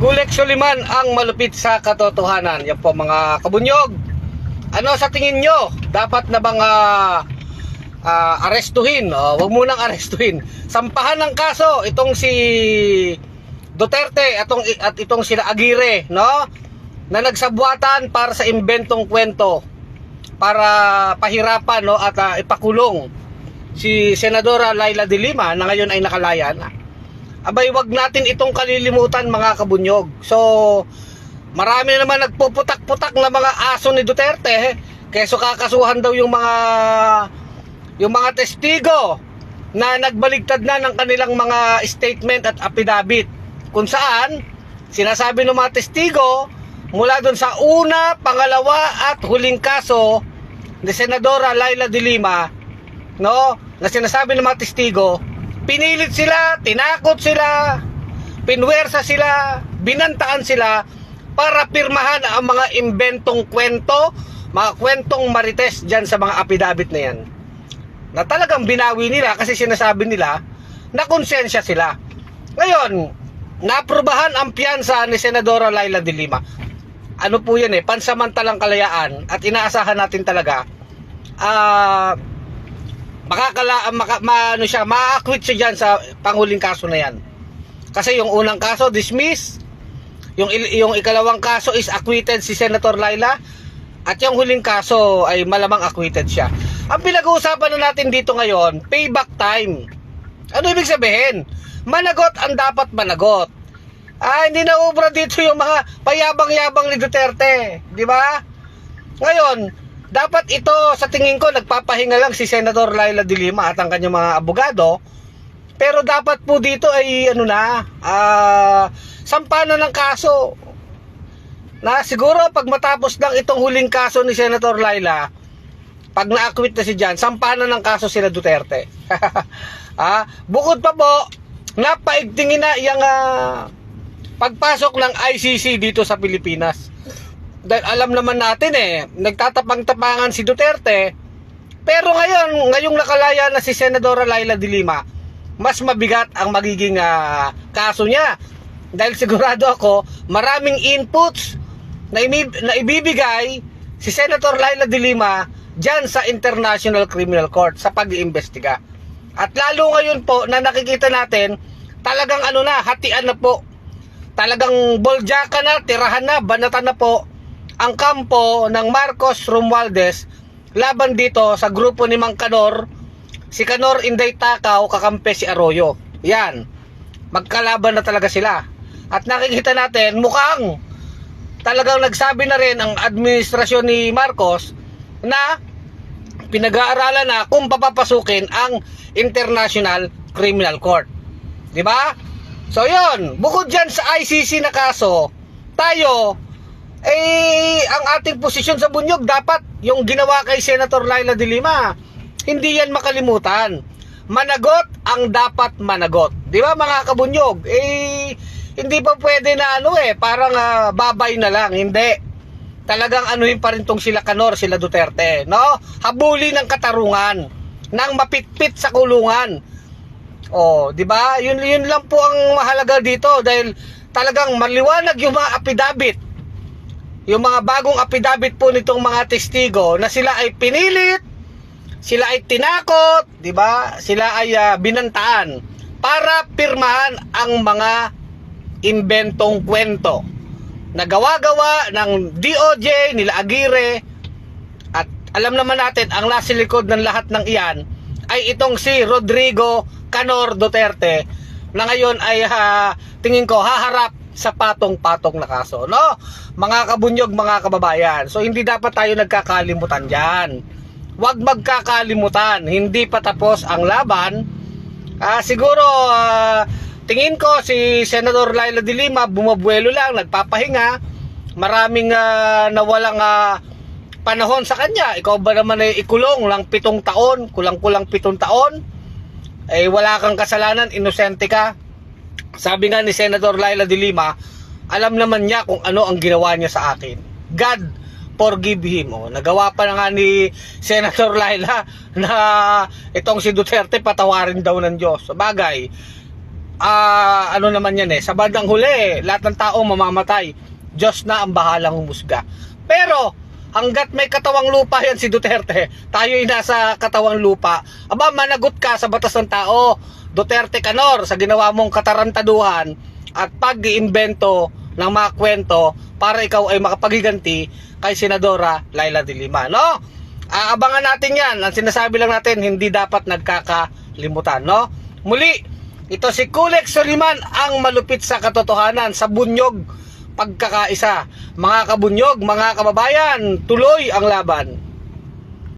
Gulek Suliman ang malupit sa katotohanan. Yan po mga kabunyog. Ano sa tingin nyo? Dapat na bang arestuhin? Huwag munang arestuhin. Sampahan ng kaso itong si Duterte at itong sila Aguirre, no? Na nagsabwatan para sa imbentong kwento para pahirapan, no, at ipakulong si Senadora Leila de Lima na ngayon ay nakalayan. Abay, wag natin itong kalilimutan mga kabunyog. So, marami naman nagpuputak-putak na mga aso ni Duterte, keso kakasuhan daw yung mga testigo na nagbaligtad na ng kanilang mga statement at affidavit, kung saan sinasabi ng mga testigo mula dun sa una, pangalawa at huling kaso ni Senadora Leila de Lima, no, na sinasabi ng mga testigo, pinilit sila, tinakot sila, pinwersa sila, binantaan sila para pirmahan ang mga imbentong kwento, mga kwentong marites dyan sa mga affidavit na yan. Na talagang binawi nila kasi sinasabi nila na konsensya sila. Ngayon, naaprubahan ang piyansa ni Senadora Leila de Lima. Ano po yan pansamantalang kalayaan at inaasahan natin talaga ma-acquit siya dyan sa panghuling kaso na yan. Kasi yung unang kaso, dismiss. Yung ikalawang kaso is acquitted si Senator Leila. At yung huling kaso ay malamang acquitted siya. Ang pinag-uusapan na natin dito ngayon, payback time. Ano ibig sabihin? Managot ang dapat managot. Hindi na ubra dito yung mga payabang-yabang ni Duterte. Di ba? Ngayon, dapat ito, sa tingin ko, nagpapahinga lang si Senator Leila de Lima at ang kanyang mga abogado. Pero dapat po dito ay sampanan ng kaso. Na siguro pag matapos lang itong huling kaso ni Senator Leila, pag na-acquit na si Jan, sampanan ng kaso sila Duterte. Bukod pa po, napaigtingin na yung pagpasok ng ICC dito sa Pilipinas. Dahil alam naman natin nagtatapang-tapangan si Duterte, pero ngayong nakalaya na si Senadora Leila de Lima, mas mabigat ang magiging kaso niya. Dahil sigurado ako, maraming inputs na ibibigay si Senator Leila de Lima dyan sa International Criminal Court sa pag-iimbestiga. At lalo ngayon po na nakikita natin, talagang hatian na po. Talagang boljaka na, tirahan na, banatan na po ang kampo ng Marcos Romualdez laban dito sa grupo ni Mang Kanor, si Kanor Inday Takaw, kakampi si Arroyo. Yan, magkalaban na talaga sila. At nakikita natin, mukhang talagang nagsabi na rin ang administrasyon ni Marcos na pinag-aaralan na kung papapasukin ang International Criminal Court. Di ba? So yun, bukod dyan sa ICC na kaso, tayo, ang ating posisyon sa bunyog, dapat yung ginawa kay Senator Leila de Lima, hindi yan makalimutan. Managot ang dapat managot. Di ba mga kabunyog? Hindi pa pwede na parang babay na lang. Hindi. Talagang anuhin pa rin tong sila Kanor, sila Duterte, no? Habuli ng katarungan, nang mapitpit sa kulungan. Di ba? Yun lang po ang mahalaga dito dahil talagang maliwanag yung mga affidavit. Yung mga bagong affidavit po nitong mga testigo na sila ay pinilit, sila ay tinakot, di ba? Sila ay binantaan para pirmahan ang mga imbentong kwento na gawa-gawa ng DOJ, nila Aguirre. At alam naman natin, ang nasa likod ng lahat ng iyan ay itong si Rodrigo Kanor Duterte na ngayon ay tingin ko haharap sa patong-patong na kaso, no? Mga kabunyog, mga kababayan. So hindi dapat tayo nagkakalimutan dyan. Huwag magkakalimutan, hindi pa tapos ang laban. Siguro tingin ko si Senador Leila de Lima bumabuelo lang, nagpapahinga. Maraming nawalang panahon sa kanya. Ikaw ba naman ay ikulong lang 7 taon, kulang-kulang 7 taon? Wala kang kasalanan, inosente ka. Sabi nga ni Senador Leila de Lima, alam naman niya kung ano ang ginawa niya sa akin. God forgive him. Nagawa pa na nga ni Senator Leila na itong si Duterte patawarin daw ng Diyos. Bagay, ano naman yan sa bandang huli, lahat ng tao mamamatay. Diyos na ang bahalang humusga. Pero, hanggat may katawang lupa yan si Duterte, tayo'y nasa katawang lupa, aba, managot ka sa batas ng tao. Duterte Canor, sa ginawa mong katarantaduhan at pag-iimbento ng mga kwento para ikaw ay makapagiganti kay Senadora Laila de Lima, no? Abangan natin yan. Ang sinasabi lang natin, hindi dapat nagkakalimutan, no? Muli, ito si Kulex Soliman, ang malupit sa katotohanan, sa bunyog pagkakaisa. Mga kabunyog, mga kababayan, tuloy ang laban.